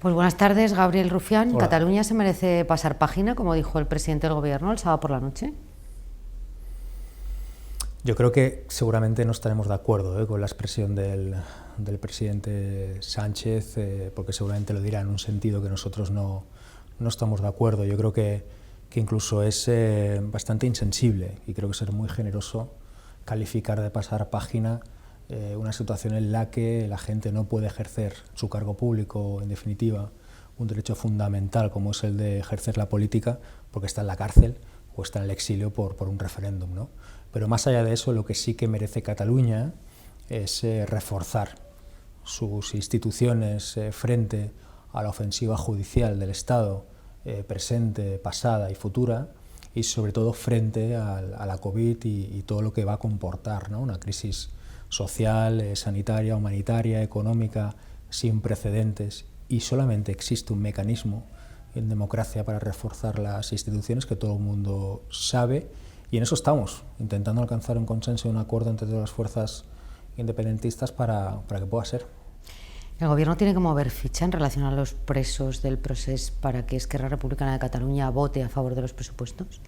Pues buenas tardes, Gabriel Rufián. Hola. ¿Cataluña se merece pasar página, como dijo el presidente del Gobierno el sábado por la noche? Yo creo que seguramente no estaremos de acuerdo con la expresión del presidente Sánchez, porque seguramente lo dirá en un sentido que nosotros no estamos de acuerdo. Yo creo que incluso es bastante insensible, y creo que ser muy generoso calificar de pasar página una situación en la que la gente no puede ejercer su cargo público, en definitiva, un derecho fundamental como es el de ejercer la política, porque está en la cárcel o está en el exilio por un referéndum, ¿no? Pero más allá de eso, lo que sí que merece Cataluña es reforzar sus instituciones frente a la ofensiva judicial del Estado, presente, pasada y futura, y sobre todo frente a la COVID y todo lo que va a comportar, ¿no? Una crisis social, sanitaria, humanitaria, económica, sin precedentes, y solamente existe un mecanismo en democracia para reforzar las instituciones que todo el mundo sabe, y en eso estamos, intentando alcanzar un consenso y un acuerdo entre todas las fuerzas independentistas para que pueda ser. ¿El Gobierno tiene que mover ficha en relación a los presos del Procés para que Esquerra Republicana de Cataluña vote a favor de los presupuestos?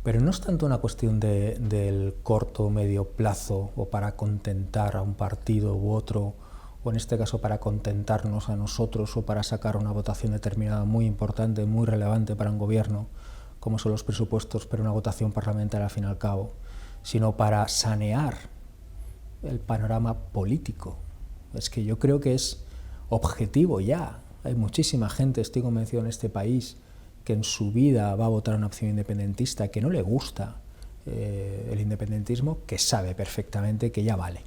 Pero no es tanto una cuestión del corto o medio plazo, o para contentar a un partido u otro, o en este caso para contentarnos a nosotros, o para sacar una votación determinada muy importante, muy relevante para un gobierno, como son los presupuestos, pero una votación parlamentaria al fin y al cabo, sino para sanear el panorama político. Es que yo creo que es objetivo ya. Hay muchísima gente, estoy convencido, en este país que en su vida va a votar una opción independentista, que no le gusta el independentismo, que sabe perfectamente que ya vale.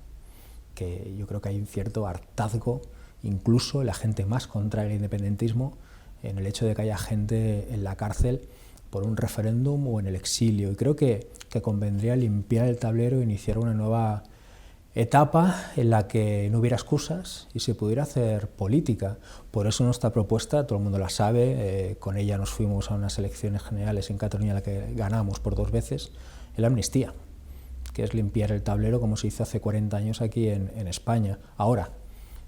Que yo creo que hay un cierto hartazgo, incluso en la gente más contraria al independentismo, en el hecho de que haya gente en la cárcel por un referéndum o en el exilio. Y creo que convendría limpiar el tablero e iniciar una nueva etapa en la que no hubiera excusas y se pudiera hacer política. Por eso nuestra propuesta, todo el mundo la sabe, con ella nos fuimos a unas elecciones generales en Cataluña, en la que ganamos por 2 veces, es la amnistía, que es limpiar el tablero como se hizo hace 40 años aquí en España. Ahora,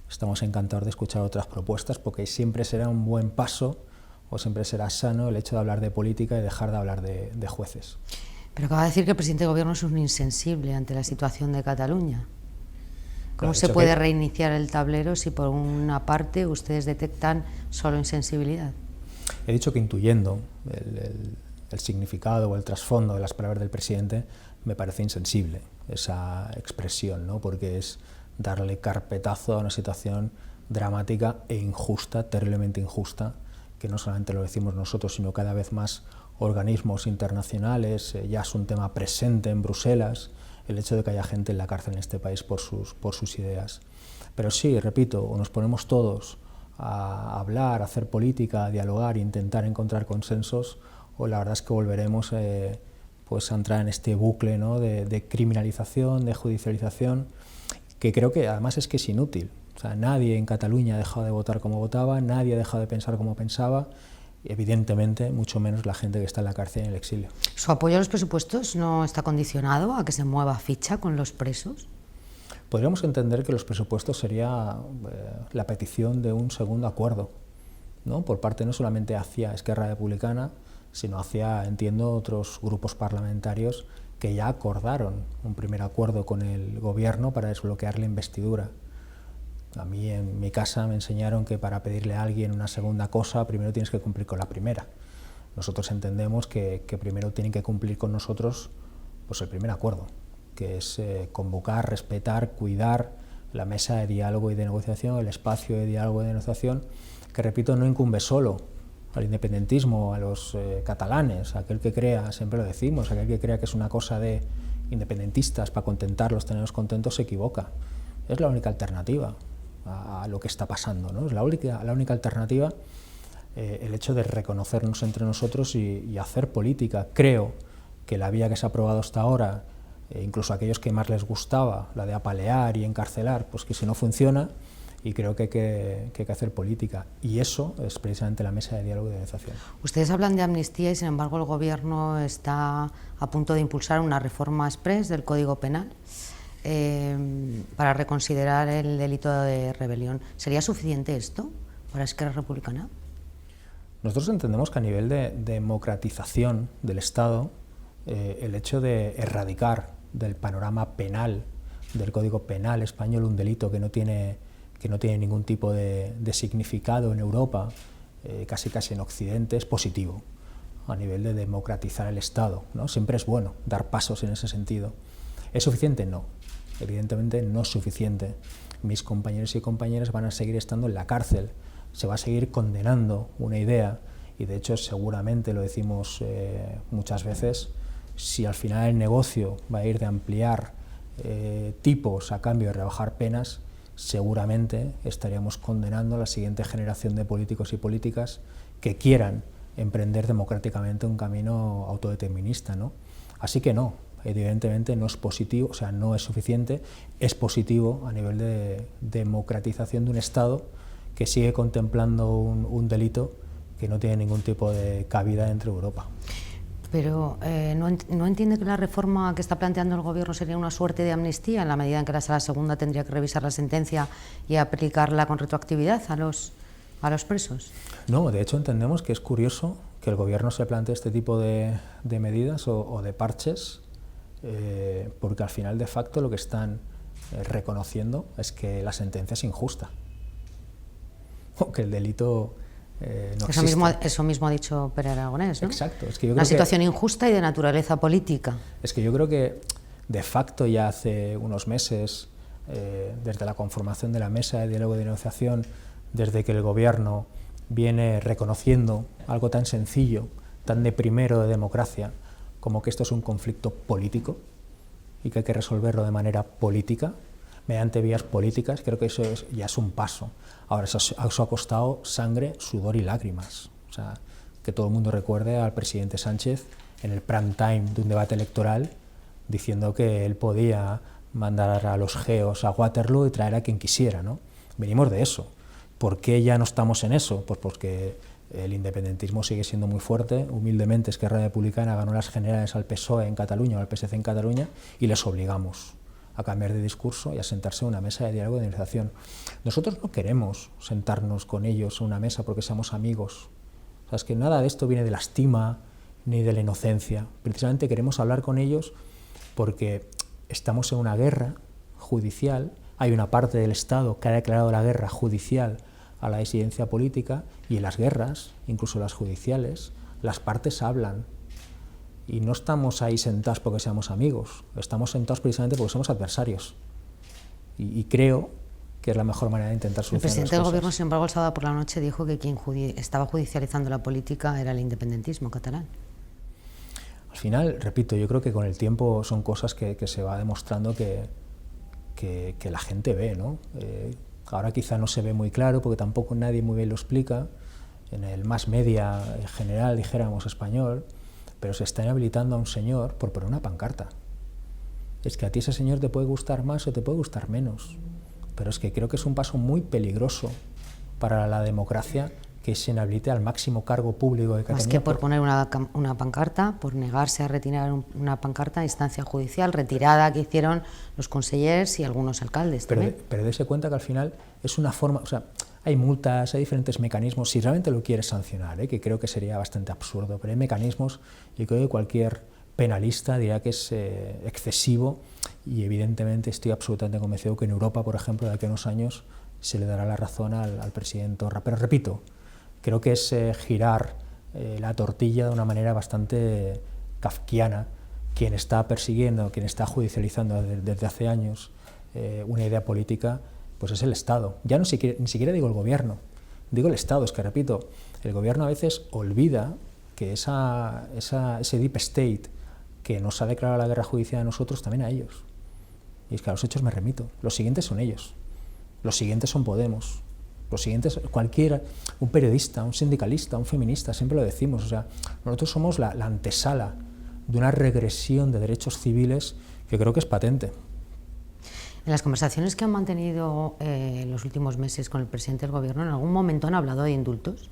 estamos encantados de escuchar otras propuestas, porque siempre será un buen paso, o siempre será sano el hecho de hablar de política y dejar de hablar de jueces. Pero acaba de decir que el presidente del Gobierno es un insensible ante la situación de Cataluña. ¿Cómo se puede reiniciar el tablero si por una parte ustedes detectan solo insensibilidad? He dicho que intuyendo el significado o el trasfondo de las palabras del presidente, me parece insensible esa expresión, ¿no? Porque es darle carpetazo a una situación dramática e injusta, terriblemente injusta, que no solamente lo decimos nosotros, sino cada vez más organismos internacionales. Ya es un tema presente en Bruselas, el hecho de que haya gente en la cárcel en este país por sus ideas. Pero sí, repito, o nos ponemos todos a hablar, a hacer política, a dialogar, a intentar encontrar consensos, o la verdad es que volveremos pues a entrar en este bucle, ¿no?, de criminalización, de judicialización, que creo que además es que es inútil. O sea, nadie en Cataluña ha dejado de votar como votaba, nadie ha dejado de pensar como pensaba, y evidentemente mucho menos la gente que está en la cárcel y en el exilio. ¿Su apoyo a los presupuestos no está condicionado a que se mueva ficha con los presos? Podríamos entender que los presupuestos sería la petición de un segundo acuerdo, ¿no?, por parte no solamente hacia Esquerra Republicana, sino hacia, entiendo, otros grupos parlamentarios que ya acordaron un primer acuerdo con el Gobierno para desbloquear la investidura. A mí en mi casa me enseñaron que para pedirle a alguien una segunda cosa, primero tienes que cumplir con la primera. Nosotros entendemos que primero tienen que cumplir con nosotros pues el primer acuerdo, que es convocar, respetar, cuidar la mesa de diálogo y de negociación, el espacio de diálogo y de negociación, que, repito, no incumbe solo al independentismo, a los catalanes, aquel que crea, siempre lo decimos, aquel que crea que es una cosa de independentistas para contentarlos, tenerlos contentos, se equivoca. Es la única alternativa a lo que está pasando, ¿no? Es la única alternativa, el hecho de reconocernos entre nosotros y hacer política. Creo que la vía que se ha aprobado hasta ahora, incluso a aquellos que más les gustaba, la de apalear y encarcelar, pues que si no funciona, y creo que hay que hacer política, y eso es precisamente la mesa de diálogo y de negociación. Ustedes hablan de amnistía y, sin embargo, el Gobierno está a punto de impulsar una reforma exprés del Código Penal para reconsiderar el delito de rebelión. ¿Sería suficiente esto para Esquerra Republicana? Nosotros entendemos que a nivel de democratización del Estado, el hecho de erradicar del panorama penal, del Código Penal español, un delito que no tiene ningún tipo de significado en Europa, casi en Occidente, es positivo a nivel de democratizar el Estado, ¿no? Siempre es bueno dar pasos en ese sentido. ¿Es suficiente? No, evidentemente no es suficiente. Mis compañeros y compañeras van a seguir estando en la cárcel, se va a seguir condenando una idea, y de hecho seguramente lo decimos muchas veces, si al final el negocio va a ir de ampliar tipos a cambio de rebajar penas, seguramente estaríamos condenando a la siguiente generación de políticos y políticas que quieran emprender democráticamente un camino autodeterminista, ¿no? Así que no, evidentemente no es positivo, o sea, no es suficiente, es positivo a nivel de democratización de un Estado que sigue contemplando un delito que no tiene ningún tipo de cabida dentro de Europa. Pero ¿no entiende que la reforma que está planteando el Gobierno sería una suerte de amnistía en la medida en que la Sala Segunda tendría que revisar la sentencia y aplicarla con retroactividad a los presos? No, de hecho entendemos que es curioso que el Gobierno se plantee este tipo de medidas o de parches, porque al final de facto lo que están reconociendo es que la sentencia es injusta, o que el delito no existe. Eso mismo ha dicho Pere Aragonés, ¿no? Exacto. Es que yo creo una situación injusta y de naturaleza política. Es que yo creo que de facto ya hace unos meses, desde la conformación de la mesa de diálogo y de negociación, desde que el Gobierno viene reconociendo algo tan sencillo, tan de primero de democracia, como que esto es un conflicto político y que hay que resolverlo de manera política, mediante vías políticas, creo que eso ya es un paso. Ahora, eso ha costado sangre, sudor y lágrimas. O sea, que todo el mundo recuerde al presidente Sánchez en el prime time de un debate electoral diciendo que él podía mandar a los geos a Waterloo y traer a quien quisiera, ¿no? Venimos de eso. ¿Por qué ya no estamos en eso? Pues porque el independentismo sigue siendo muy fuerte. Humildemente, Esquerra Republicana ganó las generales al PSOE en Cataluña o al PSC en Cataluña y les obligamos a cambiar de discurso y a sentarse en una mesa de diálogo y de negociación. Nosotros no queremos sentarnos con ellos en una mesa porque seamos amigos. O sea, es que nada de esto viene de la estima ni de la inocencia. Precisamente queremos hablar con ellos porque estamos en una guerra judicial, hay una parte del Estado que ha declarado la guerra judicial a la disidencia política, y en las guerras, incluso las judiciales, las partes hablan. Y no estamos ahí sentados porque seamos amigos, estamos sentados precisamente porque somos adversarios. Y creo que es la mejor manera de intentar solucionar las cosas. El presidente del Gobierno, sin embargo, el sábado por la noche dijo que quien estaba judicializando la política era el independentismo catalán. Al final, repito, yo creo que con el tiempo son cosas que se va demostrando que la gente ve, ¿no? Ahora quizá no se ve muy claro porque tampoco nadie muy bien lo explica, en el mass media en general, dijéramos, español, pero se está inhabilitando a un señor por poner una pancarta. Es que a ti ese señor te puede gustar más o te puede gustar menos, pero es que creo que es un paso muy peligroso para la democracia que se inhabilite al máximo cargo público de Cataluña. Más que por poner una pancarta, por negarse a retirar una pancarta a instancia judicial, retirada que hicieron los consellers y algunos alcaldes también. Pero dése cuenta que al final es una forma, o sea, hay multas, hay diferentes mecanismos, si realmente lo quieres sancionar, que creo que sería bastante absurdo, pero hay mecanismos y creo que cualquier penalista dirá que es excesivo, y evidentemente estoy absolutamente convencido que en Europa, por ejemplo, de aquí a unos años se le dará la razón al presidente Torra. Pero repito, creo que es girar la tortilla de una manera bastante kafkiana. Quien está persiguiendo, quien está judicializando desde hace años una idea política, pues es el Estado. Ya ni siquiera digo el Gobierno, digo el Estado. Es que, repito, el Gobierno a veces olvida que ese deep state que nos ha declarado la guerra judicial a nosotros, también a ellos. Y es que a los hechos me remito. Los siguientes son ellos. Los siguientes son Podemos. Los siguientes, cualquiera, un periodista, un sindicalista, un feminista, siempre lo decimos. O sea, nosotros somos la antesala de una regresión de derechos civiles que creo que es patente. En las conversaciones que han mantenido en los últimos meses con el presidente del Gobierno, ¿en algún momento han hablado de indultos?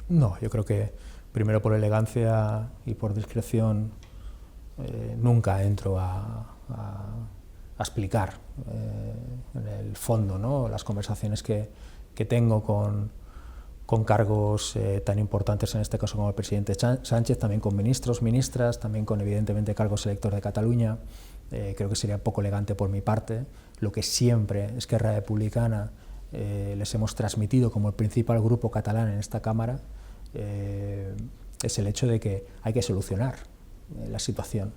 No, yo creo que primero por elegancia y por discreción nunca entro a explicar en el fondo, ¿no?, las conversaciones que que tengo con cargos tan importantes, en este caso como el presidente Sánchez, también con ministros, ministras, también con evidentemente cargos electos de Cataluña. Creo que sería poco elegante por mi parte. Lo que siempre Esquerra Republicana les hemos transmitido como el principal grupo catalán en esta Cámara es el hecho de que hay que solucionar la situación,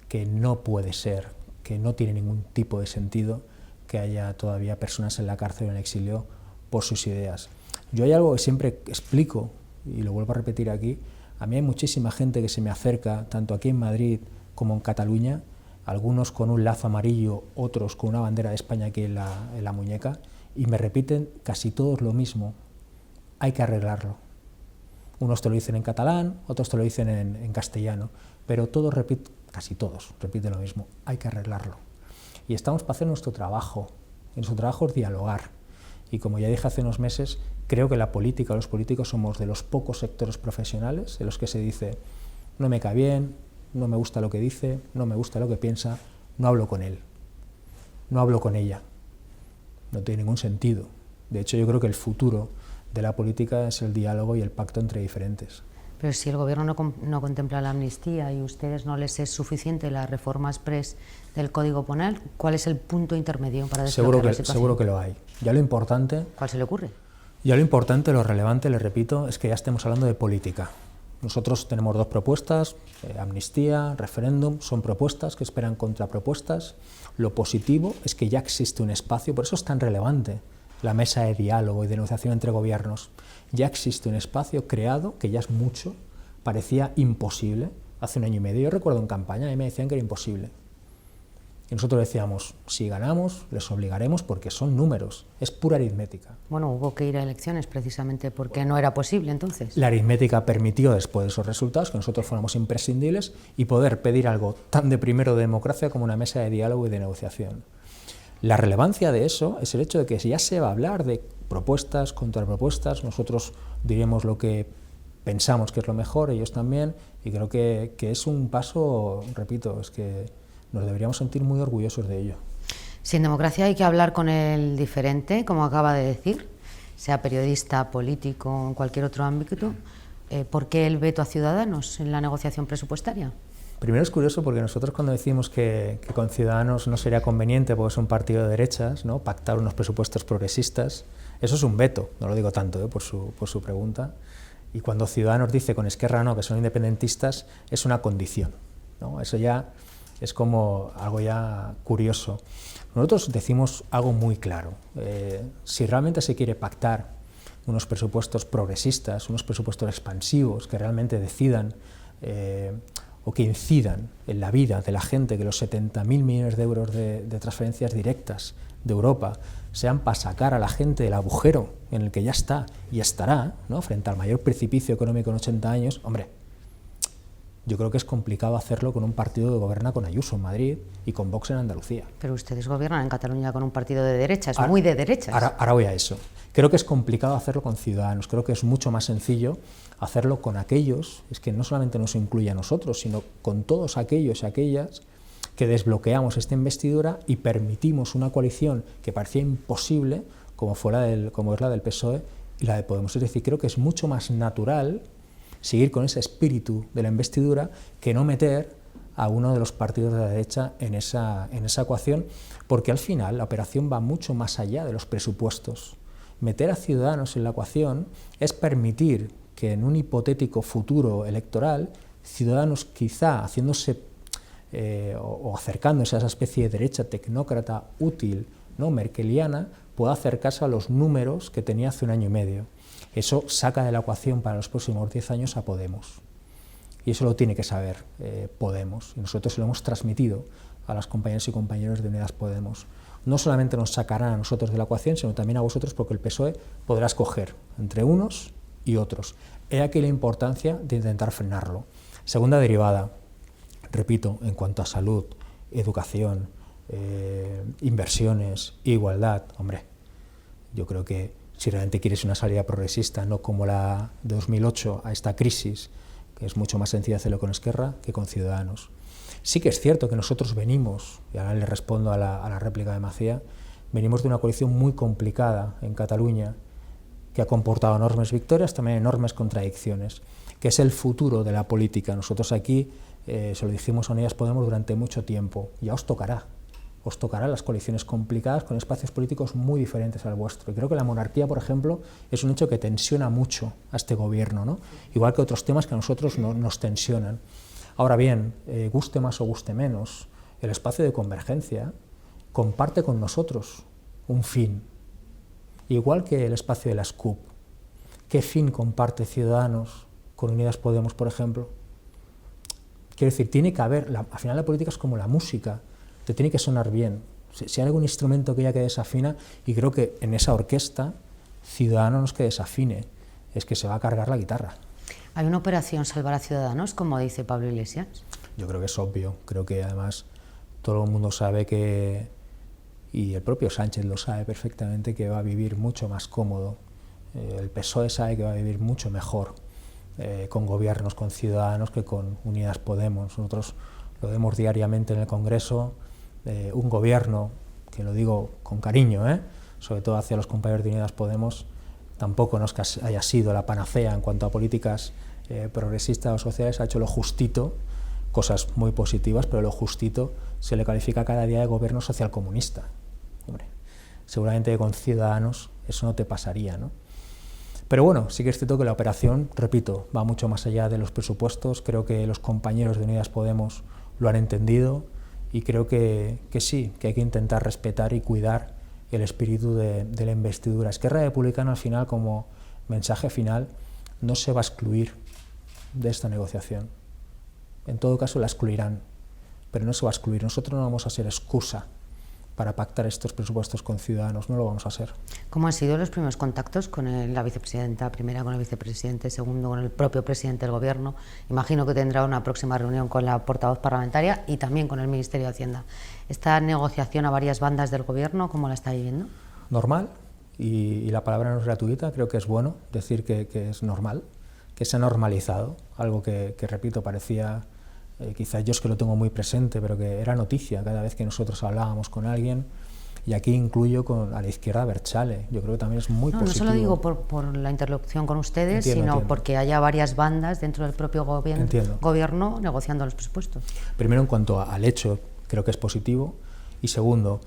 que no puede ser, que no tiene ningún tipo de sentido que haya todavía personas en la cárcel o en exilio por sus ideas. Yo hay algo que siempre explico, y lo vuelvo a repetir aquí, a mí hay muchísima gente que se me acerca, tanto aquí en Madrid como en Cataluña, algunos con un lazo amarillo, otros con una bandera de España aquí en la muñeca, y me repiten casi todos lo mismo: hay que arreglarlo. Unos te lo dicen en catalán, otros te lo dicen en castellano, pero todos casi todos repiten lo mismo: hay que arreglarlo. Y estamos para hacer nuestro trabajo, y nuestro trabajo es dialogar. Y como ya dije hace unos meses, creo que la política, los políticos somos de los pocos sectores profesionales en los que se dice: no me cae bien, no me gusta lo que dice, no me gusta lo que piensa, no hablo con él, no hablo con ella. No tiene ningún sentido. De hecho, yo creo que el futuro de la política es el diálogo y el pacto entre diferentes. Pero si el Gobierno no contempla la amnistía y a ustedes no les es suficiente la reforma express del Código Penal, ¿cuál es el punto intermedio para desbloquear la situación? Seguro que lo hay. Ya lo importante... ¿Cuál se le ocurre? Ya lo importante, lo relevante, les repito, es que ya estemos hablando de política. Nosotros tenemos dos propuestas: amnistía, referéndum. Son propuestas que esperan contrapropuestas. Lo positivo es que ya existe un espacio, por eso es tan relevante la mesa de diálogo y de negociación entre gobiernos. Ya existe un espacio creado, que ya es mucho, parecía imposible hace un año y medio. Yo recuerdo en campaña, a mí me decían que era imposible. Y nosotros decíamos: si ganamos, les obligaremos, porque son números, es pura aritmética. Bueno, hubo que ir a elecciones precisamente porque no era posible entonces. La aritmética permitió, después de esos resultados, que nosotros fuéramos imprescindibles y poder pedir algo tan de primero de democracia como una mesa de diálogo y de negociación. La relevancia de eso es el hecho de que ya se va a hablar de propuestas, contrapropuestas. Nosotros diremos lo que pensamos que es lo mejor, ellos también, y creo que es un paso, repito, es que nos deberíamos sentir muy orgullosos de ello. Si en democracia hay que hablar con el diferente, como acaba de decir, sea periodista, político, en cualquier otro ámbito, ¿por qué el veto a Ciudadanos en la negociación presupuestaria? Primero es curioso porque nosotros, cuando decimos que con Ciudadanos no sería conveniente porque es un partido de derechas, ¿no?, pactar unos presupuestos progresistas, eso es un veto, no lo digo tanto por su pregunta, y cuando Ciudadanos dice con Esquerra no, que son independentistas, es una condición, ¿no? Eso ya es como algo ya curioso. Nosotros decimos algo muy claro: si realmente se quiere pactar unos presupuestos progresistas, unos presupuestos expansivos que realmente decidan o que incidan en la vida de la gente, que los 70.000 millones de euros de transferencias directas de Europa sean para sacar a la gente del agujero en el que ya está y estará, ¿no?, frente al mayor precipicio económico en 80 años, hombre, yo creo que es complicado hacerlo con un partido que gobierna con Ayuso en Madrid y con Vox en Andalucía. Pero ustedes gobiernan en Cataluña con un partido de derechas, muy de derechas. Ahora voy a eso. Creo que es complicado hacerlo con Ciudadanos, creo que es mucho más sencillo hacerlo con aquellos, es que no solamente nos incluye a nosotros, sino con todos aquellos y aquellas que desbloqueamos esta investidura y permitimos una coalición que parecía imposible, como es la del PSOE y la de Podemos. Es decir, creo que es mucho más natural seguir con ese espíritu de la investidura que no meter a uno de los partidos de la derecha en esa ecuación, porque al final la operación va mucho más allá de los presupuestos. Meter a Ciudadanos en la ecuación es permitir que en un hipotético futuro electoral, Ciudadanos, quizá haciéndose o acercándose a esa especie de derecha tecnócrata útil, ¿no?, merkeliana, pueda acercarse a los números que tenía hace un año y medio. Eso saca de la ecuación para los próximos 10 años a Podemos. Y eso lo tiene que saber Podemos. Y nosotros lo hemos transmitido a las compañeras y compañeros de Unidas Podemos. No solamente nos sacarán a nosotros de la ecuación, sino también a vosotros, porque el PSOE podrá escoger entre unos y otros. He aquí la importancia de intentar frenarlo. Segunda derivada, repito, en cuanto a salud, educación, inversiones, igualdad, hombre, yo creo que si realmente quieres una salida progresista, no como la de 2008 a esta crisis, que es mucho más sencilla hacerlo con Esquerra que con Ciudadanos. Sí que es cierto que nosotros venimos, y ahora le respondo a la réplica de Macía, venimos de una coalición muy complicada en Cataluña, que ha comportado enormes victorias, también enormes contradicciones, que es el futuro de la política. Nosotros aquí, se lo dijimos a Unidas Podemos durante mucho tiempo, ya os tocará las coaliciones complicadas con espacios políticos muy diferentes al vuestro. Y creo que la monarquía, por ejemplo, es un hecho que tensiona mucho a este gobierno, ¿no? Igual que otros temas que a nosotros nos tensionan. Ahora bien, guste más o guste menos, el espacio de convergencia comparte con nosotros un fin, igual que el espacio de las CUP. ¿Qué fin comparte Ciudadanos con Unidas Podemos, por ejemplo? Quiero decir, tiene que haber, al final la política es como la música, te tiene que sonar bien. Si hay algún instrumento que ya que desafina, y creo que en esa orquesta, Ciudadanos no es que desafine, es que se va a cargar la guitarra. ¿Hay una operación salvar a Ciudadanos, como dice Pablo Iglesias? Yo creo que es obvio, creo que además todo el mundo sabe que, y el propio Sánchez lo sabe perfectamente, que va a vivir mucho más cómodo. El PSOE sabe que va a vivir mucho mejor con gobiernos, con Ciudadanos, que con Unidas Podemos. Nosotros lo vemos diariamente en el Congreso, un gobierno, que lo digo con cariño, sobre todo hacia los compañeros de Unidas Podemos, tampoco no es que haya sido la panacea en cuanto a políticas progresistas o sociales, ha hecho lo justito, cosas muy positivas, pero lo justito. Se le califica cada día de gobierno socialcomunista. Hombre, seguramente con Ciudadanos eso no te pasaría, ¿no? Pero bueno, sí que es cierto que la operación, repito, va mucho más allá de los presupuestos. Creo que los compañeros de Unidas Podemos lo han entendido y creo que sí, que hay que intentar respetar y cuidar el espíritu de la investidura. Esquerra Republicana, al final, como mensaje final, no se va a excluir de esta negociación. En todo caso, la excluirán, pero no se va a excluir. Nosotros no vamos a ser excusa para pactar estos presupuestos con Ciudadanos, no lo vamos a hacer. ¿Cómo han sido los primeros contactos con la vicepresidenta primera, con el vicepresidente segundo, con el propio presidente del Gobierno? Imagino que tendrá una próxima reunión con la portavoz parlamentaria y también con el Ministerio de Hacienda. ¿Esta negociación a varias bandas del Gobierno, cómo la está viviendo? Normal, y la palabra no es gratuita, creo que es bueno decir que es normal, que se ha normalizado, algo que repito, parecía... quizás yo es que lo tengo muy presente, pero que era noticia cada vez que nosotros hablábamos con alguien, y aquí incluyo a la izquierda a Berchale. Yo creo que también es muy positivo. No solo digo por la interlocución con ustedes, entiendo. Porque haya varias bandas dentro del propio gobierno negociando los presupuestos. Primero, en cuanto al hecho, creo que es positivo, y segundo,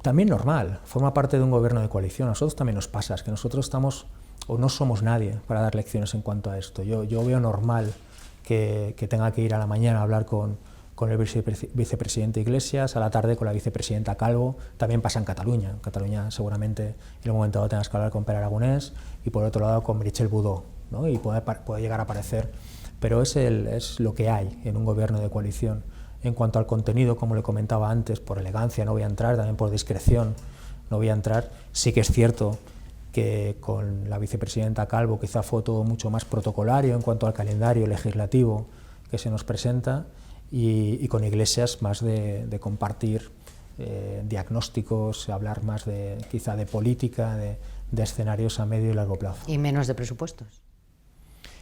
también normal, forma parte de un gobierno de coalición. A nosotros también nos pasa, es que nosotros estamos, o no somos nadie para dar lecciones en cuanto a esto. Yo veo normal que tenga que ir a la mañana a hablar con el vicepresidente Iglesias, a la tarde con la vicepresidenta Calvo. También pasa en Cataluña. En Cataluña seguramente en un momento dado tengas que hablar con Pere Aragonés y por otro lado con Meritxell Budó, ¿no? Y puede llegar a aparecer, pero es lo que hay en un gobierno de coalición. En cuanto al contenido, como le comentaba antes, por elegancia no voy a entrar, también por discreción no voy a entrar. Sí que es cierto que con la vicepresidenta Calvo quizá fue todo mucho más protocolario en cuanto al calendario legislativo que se nos presenta, y con Iglesias más de compartir diagnósticos, hablar más quizá de política, de escenarios a medio y largo plazo. Y menos de presupuestos.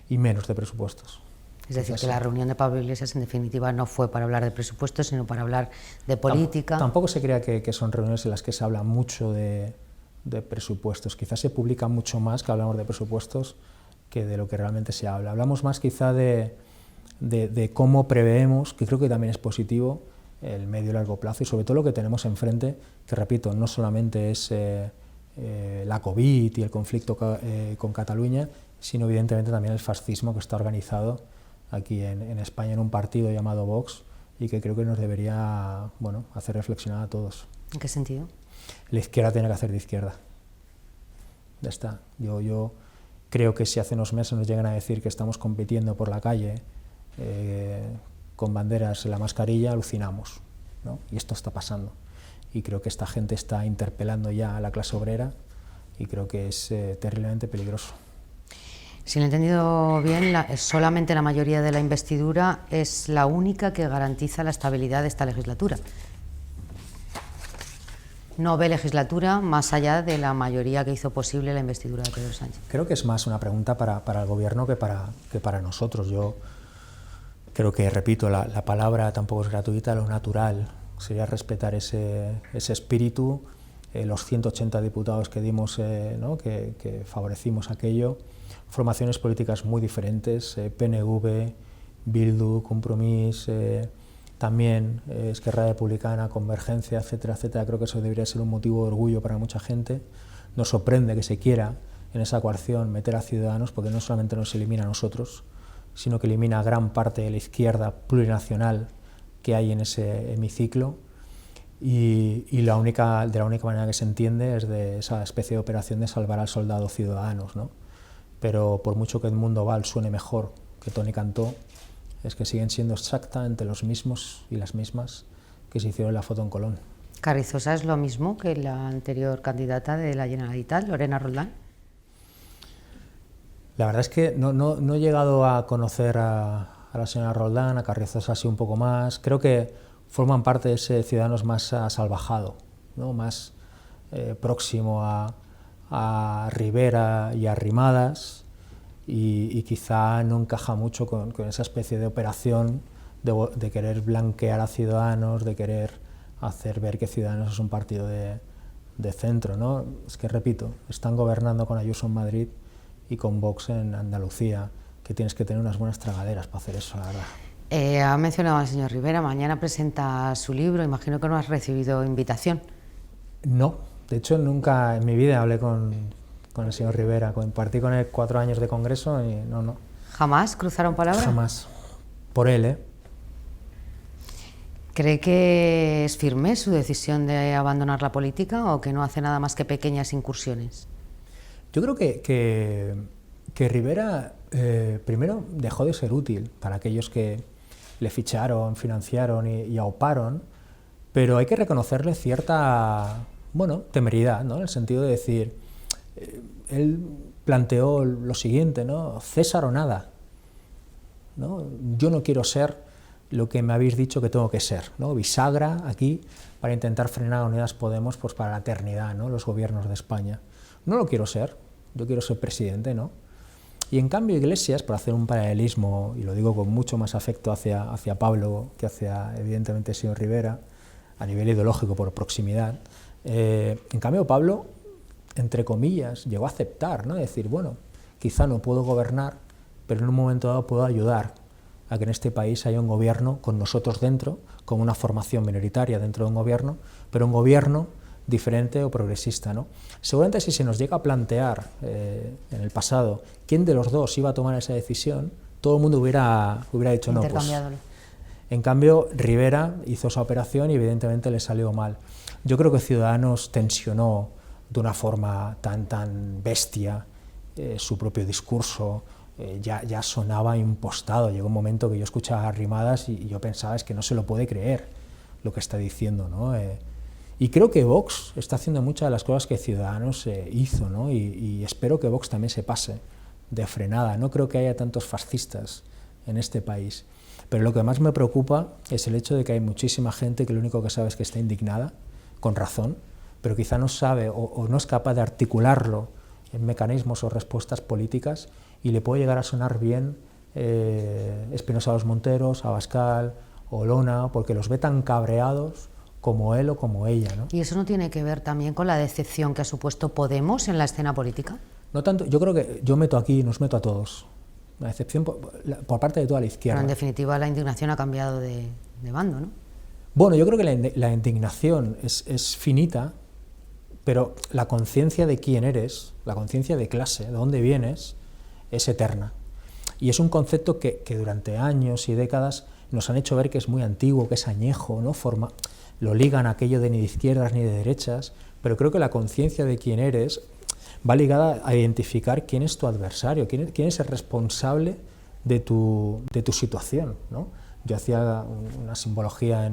Y menos de presupuestos. Es decir, que la reunión de Pablo Iglesias en definitiva no fue para hablar de presupuestos, sino para hablar de política. Tampoco se crea que son reuniones en las que se habla mucho de presupuestos. Quizás se publica mucho más que hablamos de presupuestos que de lo que realmente se habla. Hablamos más quizá de cómo preveemos, que creo que también es positivo, el medio y largo plazo, y sobre todo lo que tenemos enfrente, que repito, no solamente es la COVID y el conflicto con Cataluña, sino evidentemente también el fascismo que está organizado aquí en España en un partido llamado Vox, y que creo que nos debería, bueno, hacer reflexionar a todos. ¿En qué sentido? La izquierda tiene que hacer de izquierda. Ya está. Yo creo que si hace unos meses nos llegan a decir que estamos compitiendo por la calle con banderas en la mascarilla, alucinamos, ¿no? Y esto está pasando. Y creo que esta gente está interpelando ya a la clase obrera, y creo que es terriblemente peligroso. Si lo he entendido bien, solamente la mayoría de la investidura es la única que garantiza la estabilidad de esta legislatura. No ve legislatura más allá de la mayoría que hizo posible la investidura de Pedro Sánchez. Creo que es más una pregunta para el Gobierno que para nosotros. Yo creo que, repito, la palabra tampoco es gratuita, lo natural sería respetar ese espíritu, los 180 diputados que dimos, ¿no? que favorecimos aquello, formaciones políticas muy diferentes, PNV, Bildu, Compromís, también Esquerra Republicana, Convergencia, etcétera, etcétera. Creo que eso debería ser un motivo de orgullo para mucha gente. Nos sorprende que se quiera en esa coalición meter a Ciudadanos, porque no solamente nos elimina a nosotros, sino que elimina a gran parte de la izquierda plurinacional que hay en ese hemiciclo, y de la única manera que se entiende es de esa especie de operación de salvar al soldado Ciudadanos, ¿no? Pero por mucho que Edmundo Val suene mejor que Toni Cantó, es que siguen siendo exactamente los mismos y las mismas que se hicieron la foto en Colón. ¿Carrizosa es lo mismo que la anterior candidata de la Generalitat, Lorena Roldán? La verdad es que no he llegado a conocer a la señora Roldán, a Carrizosa sí un poco más. Creo que forman parte de ese Ciudadanos más salvajado, ¿no? Más próximo a Rivera y a Arrimadas, y quizá no encaja mucho con esa especie de operación de querer blanquear a Ciudadanos, de querer hacer ver que Ciudadanos es un partido de centro, ¿no? Es que, repito, están gobernando con Ayuso en Madrid y con Vox en Andalucía, que tienes que tener unas buenas tragaderas para hacer eso, la verdad. Ha mencionado al señor Rivera, mañana presenta su libro, imagino que no has recibido invitación. No, de hecho nunca en mi vida hablé con el señor Rivera, compartí con él 4 años de congreso y no. ¿Jamás cruzaron palabra? Jamás. Por él, ¿eh? ¿Cree que es firme su decisión de abandonar la política o que no hace nada más que pequeñas incursiones? Yo creo que Rivera primero dejó de ser útil para aquellos que le ficharon, financiaron y auparon, pero hay que reconocerle cierta, temeridad, ¿no? En el sentido de decir, él planteó lo siguiente, ¿no? César o nada, ¿no? Yo no quiero ser lo que me habéis dicho que tengo que ser, ¿no? Bisagra aquí para intentar frenar a Unidas Podemos pues para la eternidad, ¿no? Los gobiernos de España. No lo quiero ser, yo quiero ser presidente, ¿no? Y en cambio Iglesias, por hacer un paralelismo, y lo digo con mucho más afecto hacia Pablo que hacia, evidentemente, el señor Rivera, a nivel ideológico por proximidad, en cambio Pablo, entre comillas, llegó a aceptar, ¿no? Decir, bueno, quizá no puedo gobernar, pero en un momento dado puedo ayudar a que en este país haya un gobierno con nosotros dentro, con una formación minoritaria dentro de un gobierno, pero un gobierno diferente o progresista, ¿no? Seguramente si se nos llega a plantear en el pasado quién de los dos iba a tomar esa decisión, todo el mundo hubiera dicho no. Pues, en cambio, Rivera hizo esa operación y evidentemente le salió mal. Yo creo que Ciudadanos tensionó de una forma tan bestia su propio discurso, ya sonaba impostado. Llegó un momento que yo escuchaba Arrimadas y yo pensaba, es que no se lo puede creer lo que está diciendo, ¿no? Y creo que Vox está haciendo muchas de las cosas que Ciudadanos hizo, ¿no? Y espero que Vox también se pase de frenada. No creo que haya tantos fascistas en este país. Pero lo que más me preocupa es el hecho de que hay muchísima gente que lo único que sabe es que está indignada, con razón, pero quizá no sabe o no es capaz de articularlo en mecanismos o respuestas políticas, y le puede llegar a sonar bien Espinosa Los Monteros, Abascal, Olona, porque los ve tan cabreados como él o como ella, ¿no? ¿Y eso no tiene que ver también con la decepción que ha supuesto Podemos en la escena política? No tanto, yo creo que yo meto aquí, nos meto a todos. La decepción por parte de toda la izquierda. Pero en definitiva la indignación ha cambiado de bando, ¿no? Bueno, yo creo que la indignación es finita, pero la conciencia de quién eres, la conciencia de clase, de dónde vienes, es eterna. Y es un concepto que durante años y décadas nos han hecho ver que es muy antiguo, que es añejo, ¿no? Lo ligan a aquello de ni de izquierdas ni de derechas, pero creo que la conciencia de quién eres va ligada a identificar quién es tu adversario, quién es el responsable de tu situación, ¿no? Yo hacía una simbología,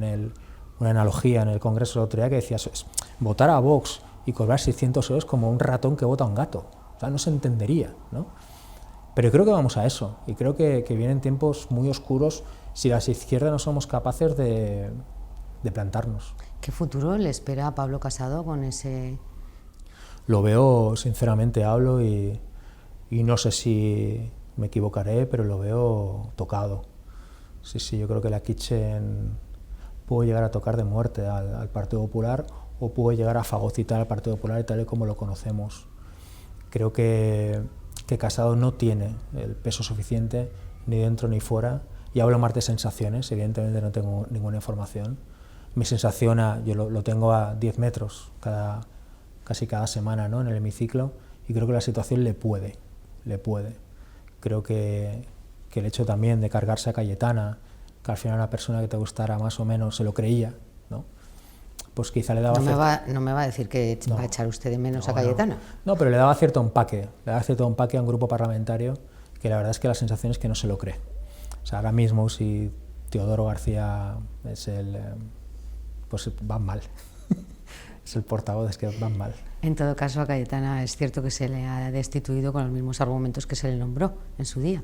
una analogía en el Congreso el otro día que decía, votar a Vox y cobrar 600 euros como un ratón que vota a un gato, o sea, no se entendería, ¿no? Pero creo que vamos a eso, y creo que vienen tiempos muy oscuros si las izquierdas no somos capaces de plantarnos. ¿Qué futuro le espera a Pablo Casado con ese...? Lo veo, sinceramente hablo, y no sé si me equivocaré, pero lo veo tocado. Sí, yo creo que la Kitchen puede llegar a tocar de muerte al Partido Popular, o puede llegar a fagocitar al Partido Popular tal y como lo conocemos. Creo que Casado no tiene el peso suficiente ni dentro ni fuera, y hablo más de sensaciones, evidentemente no tengo ninguna información. Mi sensación, yo lo tengo a 10 metros casi cada semana, ¿no?, en el hemiciclo, y creo que la situación le puede. Creo que el hecho también de cargarse a Cayetana, que al final una persona que te gustara más o menos se lo creía, ¿no?, pues quizá le daba... No me va a decir que va a echar usted de menos a Cayetana. No, pero le daba cierto empaque, a un grupo parlamentario que la verdad es que la sensación es que no se lo cree. O sea, ahora mismo si Teodoro García es pues van mal. Es el portavoz, es que van mal. En todo caso, a Cayetana es cierto que se le ha destituido con los mismos argumentos que se le nombró en su día.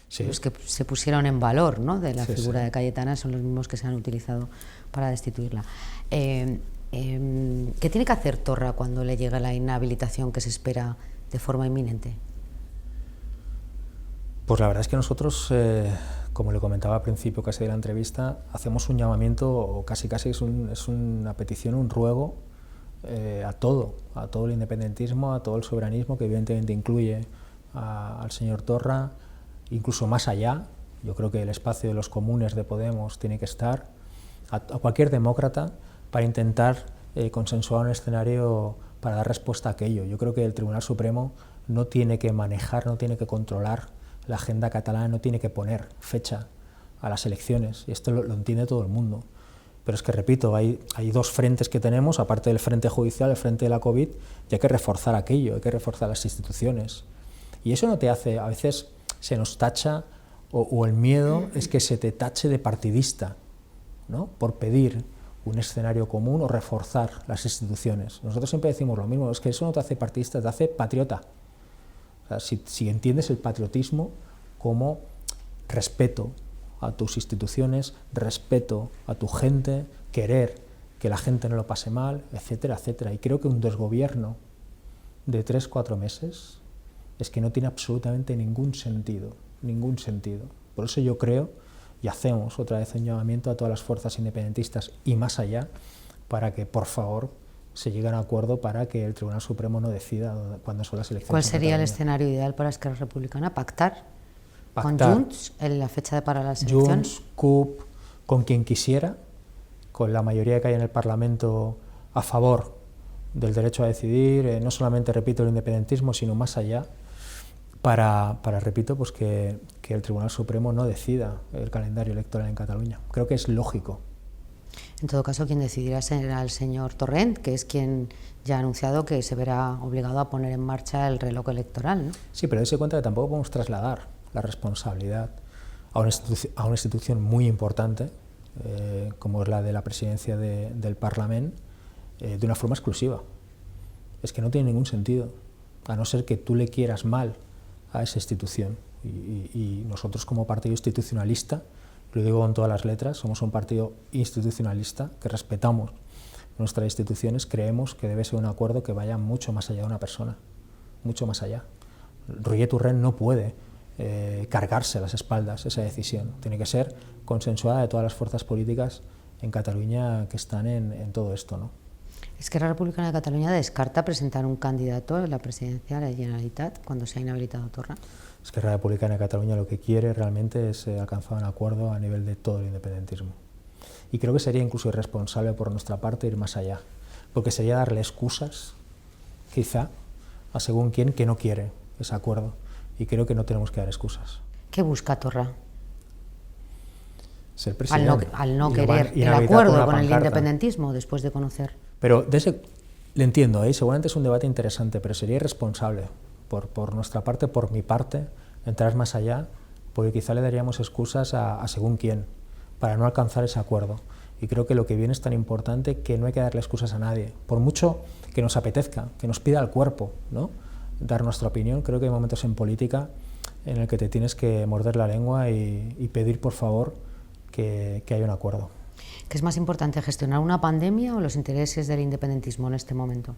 Sí. Los que se pusieron en valor, ¿no?, de la figura de Cayetana son los mismos que se han utilizado para destituirla. ¿Qué tiene que hacer Torra cuando le llega la inhabilitación que se espera de forma inminente? Pues la verdad es que nosotros, como le comentaba al principio casi de la entrevista, hacemos un llamamiento, o casi es una petición, un ruego a todo el independentismo, a todo el soberanismo, que evidentemente incluye al señor Torra, incluso más allá. Yo creo que el espacio de los comunes de Podemos tiene que estar, a cualquier demócrata, para intentar consensuar un escenario para dar respuesta a aquello. Yo creo que el Tribunal Supremo no tiene que manejar, no tiene que controlar la agenda catalana, no tiene que poner fecha a las elecciones, y esto lo entiende todo el mundo. Pero es que, repito, hay dos frentes que tenemos, aparte del frente judicial, el frente de la COVID, y hay que reforzar aquello, hay que reforzar las instituciones. Y eso no te hace, a veces se nos tacha, o el miedo es que se te tache de partidista, ¿no?, por pedir un escenario común o reforzar las instituciones. Nosotros siempre decimos lo mismo, es que eso no te hace partidista, te hace patriota. O sea, si entiendes el patriotismo como respeto a tus instituciones, respeto a tu gente, querer que la gente no lo pase mal, etcétera, etcétera. Y creo que un desgobierno de 3-4 meses es que no tiene absolutamente ningún sentido. Por eso yo creo, y hacemos otra vez un llamamiento a todas las fuerzas independentistas y más allá, para que, por favor, se llegue a un acuerdo para que el Tribunal Supremo no decida cuándo son las elecciones. ¿Cuál sería el escenario ideal para Esquerra Republicana? ¿Pactar con Junts en la fecha para las elecciones? Junts, CUP, con quien quisiera, con la mayoría que hay en el Parlamento a favor del derecho a decidir, no solamente, repito, el independentismo, sino más allá, para repito, pues que el Tribunal Supremo no decida el calendario electoral en Cataluña. Creo que es lógico. En todo caso, quien decidirá será el señor Torrent, que es quien ya ha anunciado que se verá obligado a poner en marcha el reloj electoral, ¿no? Sí, pero dése cuenta que tampoco podemos trasladar la responsabilidad a una institución muy importante, como es la de la presidencia del Parlamento, de una forma exclusiva. Es que no tiene ningún sentido, a no ser que tú le quieras mal a esa institución. Y nosotros, como partido institucionalista, lo digo con todas las letras, somos un partido institucionalista que respetamos nuestras instituciones, creemos que debe ser un acuerdo que vaya mucho más allá de una persona, mucho más allá. Roger Torrent no puede cargarse a las espaldas esa decisión, tiene que ser consensuada de todas las fuerzas políticas en Cataluña que están en todo esto, ¿no? Esquerra Republicana de Cataluña descarta presentar un candidato a la presidencia de la Generalitat cuando se ha inhabilitado Torra. Esquerra Republicana de Cataluña lo que quiere realmente es alcanzar un acuerdo a nivel de todo el independentismo. Y creo que sería incluso irresponsable por nuestra parte ir más allá, porque sería darle excusas, quizá, a según quién que no quiere ese acuerdo. Y creo que no tenemos que dar excusas. ¿Qué busca Torra? Ser presidente. Al no querer el acuerdo con el independentismo, después de conocer. Pero le entiendo, seguramente es un debate interesante, pero sería irresponsable por nuestra parte, por mi parte, entrar más allá, porque quizá le daríamos excusas a según quién, para no alcanzar ese acuerdo. Y creo que lo que viene es tan importante que no hay que darle excusas a nadie. Por mucho que nos apetezca, que nos pida el cuerpo, ¿no?, dar nuestra opinión, creo que hay momentos en política en el que te tienes que morder la lengua y pedir, por favor, que haya un acuerdo. ¿Qué es más importante, gestionar una pandemia o los intereses del independentismo en este momento?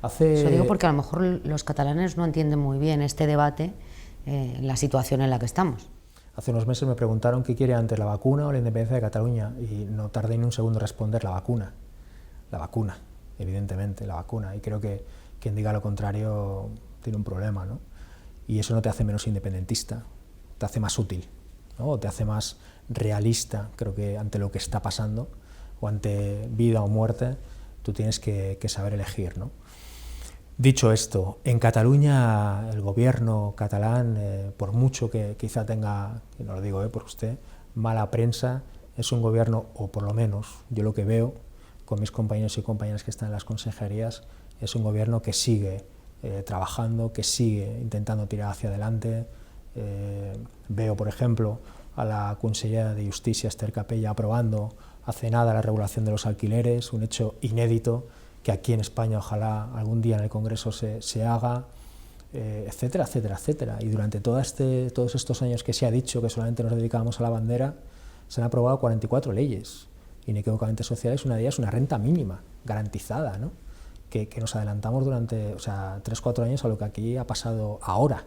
Eso digo porque a lo mejor los catalanes no entienden muy bien este debate, la situación en la que estamos. Hace unos meses me preguntaron qué quiere antes, la vacuna o la independencia de Cataluña, y no tardé ni un segundo en responder: la vacuna. La vacuna. evidentemente, la vacuna, y creo que quien diga lo contrario tiene un problema, ¿no? Y eso no te hace menos independentista, te hace más útil, ¿no? O te hace más realista. Creo que ante lo que está pasando, o ante vida o muerte, tú tienes que saber elegir, ¿no? Dicho esto, en Cataluña el gobierno catalán, por mucho que quizá tenga, y no lo digo por usted, mala prensa, es un gobierno, o por lo menos yo lo que veo con mis compañeros y compañeras que están en las consejerías, es un gobierno que sigue trabajando, que sigue intentando tirar hacia adelante. Veo, por ejemplo, a la consellera de Justícia, Esther Capella, aprobando hace nada la regulación de los alquileres, un hecho inédito que aquí en España ojalá algún día en el Congreso se haga, etcétera, etcétera, etcétera. Y durante todos estos años que se ha dicho que solamente nos dedicábamos a la bandera, se han aprobado 44 leyes, inequívocamente sociales. Una de ellas una renta mínima, garantizada, ¿no? Que nos adelantamos durante 3-4 años a lo que aquí ha pasado ahora.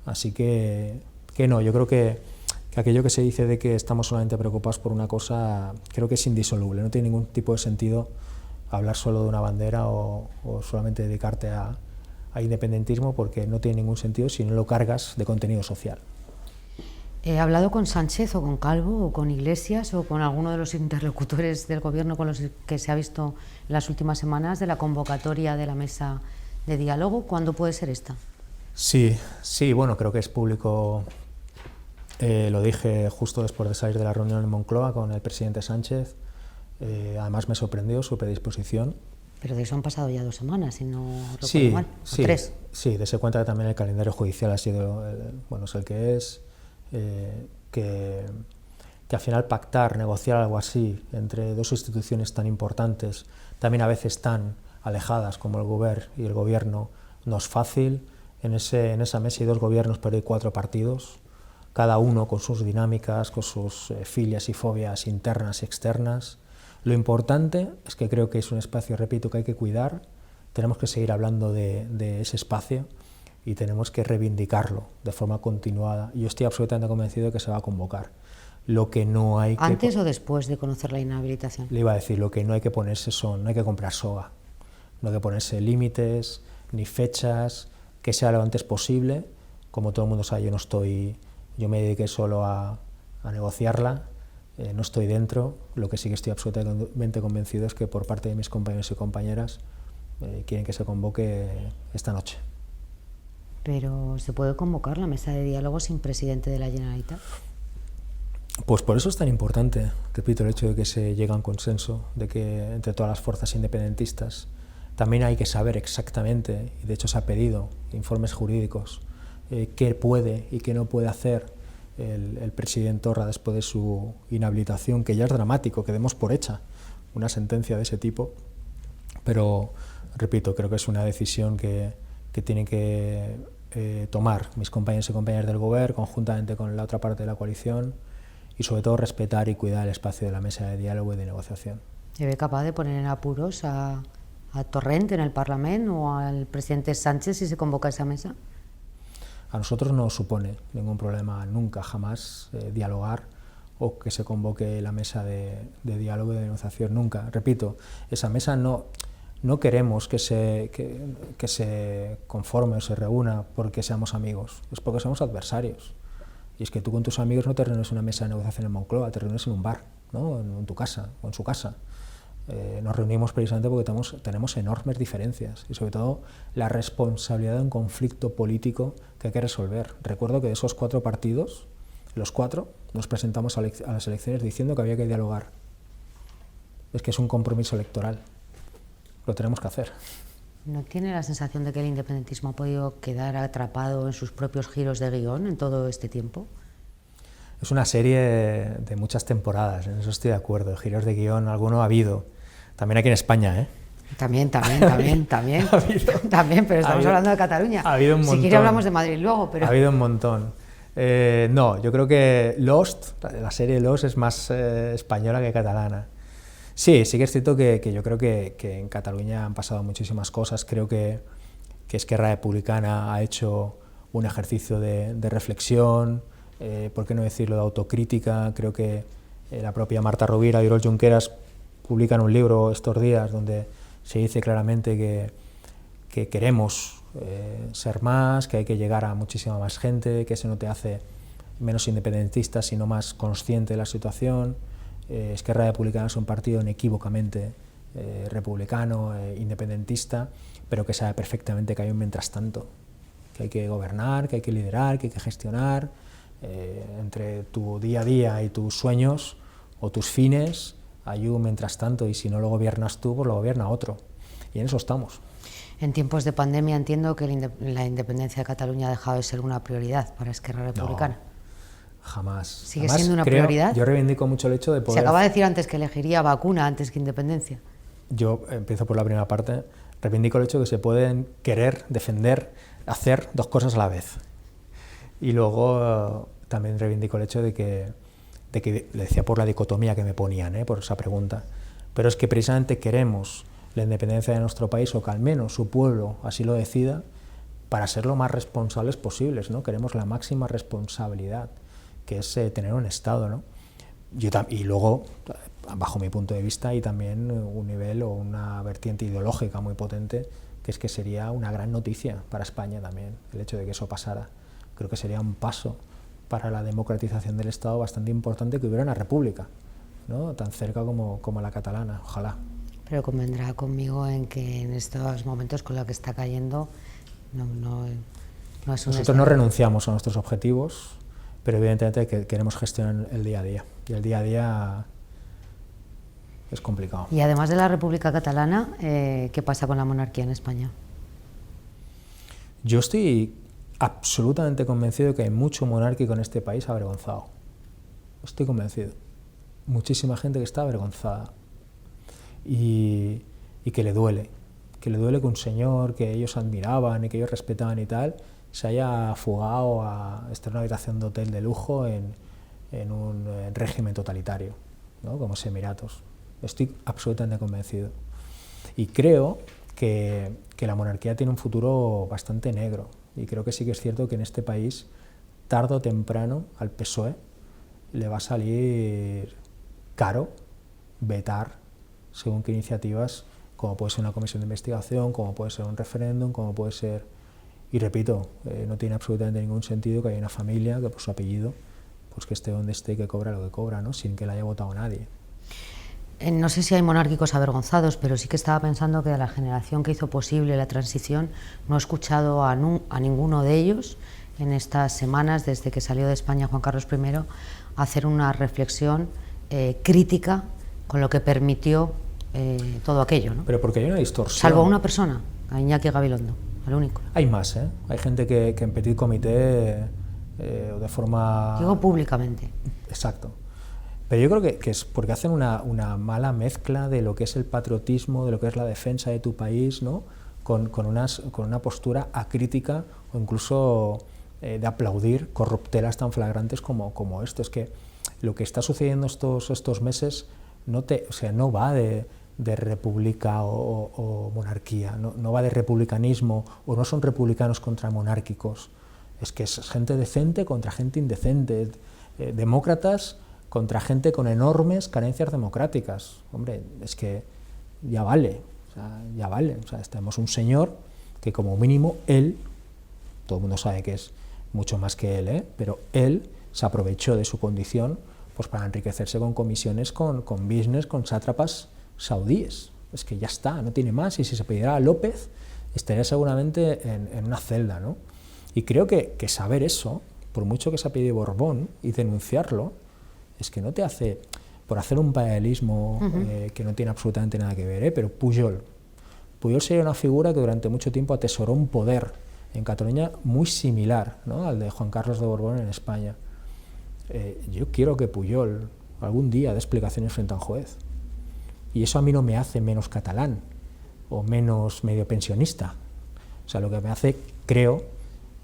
Así que no, yo creo que aquello que se dice de que estamos solamente preocupados por una cosa, creo que es indisoluble, no tiene ningún tipo de sentido hablar solo de una bandera o solamente dedicarte a independentismo, porque no tiene ningún sentido si no lo cargas de contenido social. ¿He hablado con Sánchez o con Calvo o con Iglesias o con alguno de los interlocutores del gobierno con los que se ha visto en las últimas semanas de la convocatoria de la mesa de diálogo? ¿Cuándo puede ser esta? Sí, bueno, creo que es público. Lo dije justo después de salir de la reunión en Moncloa con el presidente Sánchez. Además me sorprendió su predisposición. Pero de eso han pasado ya 2 semanas, si no recuerdo mal, o 3. Sí, dése cuenta que también el calendario judicial ha sido, es el que es, que al final pactar, negociar algo así entre 2 instituciones tan importantes, también a veces tan alejadas como el Govern y el Gobierno, no es fácil. En esa mesa hay 2 gobiernos, pero hay 4 partidos, cada uno con sus dinámicas, con sus filias y fobias internas y externas. Lo importante es que creo que es un espacio, repito, que hay que cuidar. Tenemos que seguir hablando de ese espacio y tenemos que reivindicarlo de forma continuada. Yo estoy absolutamente convencido de que se va a convocar. Lo que no hay ¿Antes o después de conocer la inhabilitación? Le iba a decir, lo que no hay que ponerse no hay que comprar soga, no hay que ponerse límites ni fechas, que sea lo antes posible. Como todo el mundo sabe, yo me dediqué solo a negociarla. No estoy dentro. Lo que sí que estoy absolutamente convencido es que por parte de mis compañeros y compañeras quieren que se convoque esta noche. ¿Pero se puede convocar la mesa de diálogo sin presidente de la Generalitat? Pues por eso es tan importante, repito, el hecho de que se llegue a un consenso, de que entre todas las fuerzas independentistas también hay que saber exactamente, y de hecho se ha pedido informes jurídicos, qué puede y qué no puede hacer el presidente Torra después de su inhabilitación, que ya es dramático, que demos por hecha una sentencia de ese tipo, pero, repito, creo que es una decisión que tienen que tomar mis compañeros y compañeras del Govern, conjuntamente con la otra parte de la coalición, y sobre todo respetar y cuidar el espacio de la mesa de diálogo y de negociación. ¿Se ve capaz de poner en apuros a Torrent en el Parlamento o al presidente Sánchez si se convoca esa mesa? A nosotros no supone ningún problema nunca, jamás, dialogar o que se convoque la mesa de diálogo y de negociación, nunca. Repito, esa mesa no queremos que se conforme o se reúna porque seamos amigos, es porque somos adversarios. Y es que tú con tus amigos no te reúnes en una mesa de negociación en Moncloa, te reúnes en un bar, ¿no? En tu casa o en su casa. Nos reunimos precisamente porque tenemos enormes diferencias y sobre todo la responsabilidad de un conflicto político que hay que resolver. Recuerdo que de esos 4 partidos, los 4 nos presentamos a las elecciones diciendo que había que dialogar. Es que es un compromiso electoral, lo tenemos que hacer. ¿No tiene la sensación de que el independentismo ha podido quedar atrapado en sus propios giros de guión en todo este tiempo? Es una serie de muchas temporadas, en eso estoy de acuerdo. Giros de guión alguno ha habido. También aquí en España, ¿eh? También, pero estamos hablando de Cataluña. Ha habido un montón. Si quiere hablamos de Madrid luego, pero... Ha habido un montón. No, yo creo que Lost, la serie Lost es más española que catalana. Sí que es cierto que yo creo que en Cataluña han pasado muchísimas cosas. Creo que Esquerra Republicana ha hecho un ejercicio de reflexión, por qué no decirlo, de autocrítica. Creo que la propia Marta Rovira y Oriol Junqueras publican un libro estos días donde se dice claramente que queremos ser más, que hay que llegar a muchísima más gente, que eso no te hace menos independentista, sino más consciente de la situación. Esquerra Republicana es un partido inequívocamente republicano, independentista, pero que sabe perfectamente que hay un mientras tanto, que hay que gobernar, que hay que liderar, que hay que gestionar entre tu día a día y tus sueños o tus fines. Hay un mientras tanto, y si no lo gobiernas tú, pues lo gobierna otro, y en eso estamos. En tiempos de pandemia entiendo que la independencia de Cataluña ha dejado de ser una prioridad para Esquerra Republicana. No, jamás. ¿Sigue Además, siendo una prioridad? Yo reivindico mucho el hecho de poder... Se acaba de decir antes que elegiría vacuna antes que independencia. Yo empiezo por la primera parte. Reivindico el hecho de que se pueden querer, defender, hacer dos cosas a la vez. Y luego también reivindico el hecho de que le decía por la dicotomía que me ponían, por esa pregunta, pero es que precisamente queremos la independencia de nuestro país, o que al menos su pueblo así lo decida, para ser lo más responsables posibles, ¿no? Queremos la máxima responsabilidad, que es tener un Estado, ¿no? Y luego, bajo mi punto de vista, y también un nivel o una vertiente ideológica muy potente, que es que sería una gran noticia para España también, el hecho de que eso pasara. Creo que sería un paso para la democratización del Estado bastante importante, que hubiera una república, ¿no? Tan cerca como la catalana, ojalá. Pero convendrá conmigo en que en estos momentos con lo que está cayendo no es un... Nosotros no renunciamos a nuestros objetivos, pero evidentemente queremos gestionar el día a día, y el día a día es complicado. Y además de la República Catalana, ¿qué pasa con la monarquía en España? Yo estoy absolutamente convencido de que hay mucho monárquico en este país avergonzado. Estoy convencido. Muchísima gente que está avergonzada. Y que le duele que un señor que ellos admiraban y que ellos respetaban y tal, se haya fugado a estar en una habitación de hotel de lujo en un régimen totalitario, ¿no? Como los Emiratos. Estoy absolutamente convencido. Y creo que la monarquía tiene un futuro bastante negro. Y creo que sí que es cierto que en este país, tarde o temprano, al PSOE le va a salir caro vetar según qué iniciativas, como puede ser una comisión de investigación, como puede ser un referéndum, como puede ser... Y repito, no tiene absolutamente ningún sentido que haya una familia que por su apellido, pues que esté donde esté y que cobra lo que cobra, ¿no? Sin que le haya votado nadie. No sé si hay monárquicos avergonzados, pero sí que estaba pensando que de la generación que hizo posible la transición no he escuchado a ninguno de ellos en estas semanas, desde que salió de España Juan Carlos I, hacer una reflexión crítica con lo que permitió todo aquello, ¿no? Pero porque hay una distorsión. Salvo a una persona, a Iñaki Gabilondo, al único. Hay más, ¿eh? Hay gente que en petit comité o de forma... Digo públicamente. Exacto. Pero yo creo que es porque hacen una mala mezcla de lo que es el patriotismo, de lo que es la defensa de tu país, ¿no? con una postura acrítica o incluso de aplaudir corruptelas tan flagrantes como esto. Es que lo que está sucediendo estos meses no va de república o monarquía, no va de republicanismo, o no son republicanos contra monárquicos. Es que es gente decente contra gente indecente, demócratas contra gente con enormes carencias democráticas. Hombre, es que ya vale, ya vale. O sea, tenemos un señor que como mínimo él, todo el mundo sabe que es mucho más que él, pero él se aprovechó de su condición pues para enriquecerse con comisiones, con business, con sátrapas saudíes. Es que ya está, no tiene más, y si se pidiera a López estaría seguramente en una celda, ¿no? Y creo que saber eso, por mucho que se ha pedido Borbón, y denunciarlo, es que no te hace, por hacer un paralelismo que no tiene absolutamente nada que ver, pero Pujol sería una figura que durante mucho tiempo atesoró un poder en Cataluña muy similar, ¿no?, al de Juan Carlos de Borbón en España. Yo quiero que Pujol algún día dé explicaciones frente a un juez, y eso a mí no me hace menos catalán o menos medio pensionista. O sea, lo que me hace, creo,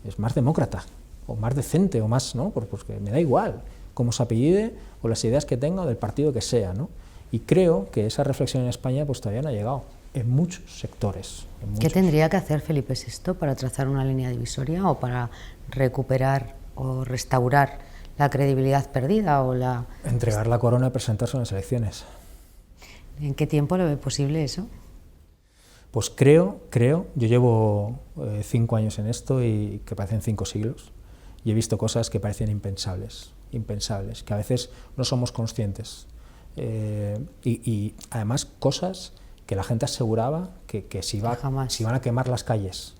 es más demócrata o más decente o más, ¿no? Porque me da igual cómo se apellide o las ideas que tenga o del partido que sea, ¿no? Y creo que esa reflexión en España pues todavía no ha llegado en muchos sectores. ¿Qué tendría que hacer Felipe VI para trazar una línea divisoria o para recuperar o restaurar la credibilidad perdida o la... Entregar la corona y presentarse en las elecciones. ¿En qué tiempo lo ve posible eso? Pues creo, yo llevo 5 años en esto y que parecen 5 siglos, y he visto cosas que parecen impensables, que a veces no somos conscientes, y además cosas que la gente aseguraba que se iban a quemar las calles,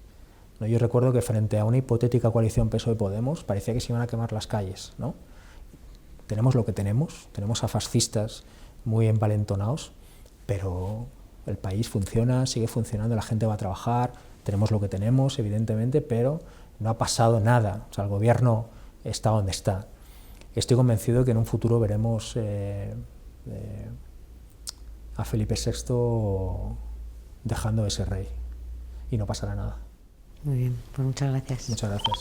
¿no? Yo recuerdo que frente a una hipotética coalición PSOE-Podemos parecía que se iban a quemar las calles, ¿no? Tenemos lo que tenemos a fascistas muy envalentonados, pero el país funciona, sigue funcionando, la gente va a trabajar, tenemos lo que tenemos, evidentemente, pero no ha pasado nada, o sea, el gobierno está donde está. Estoy convencido de que en un futuro veremos a Felipe VI dejando de ser rey y no pasará nada. Muy bien, pues muchas gracias. Muchas gracias.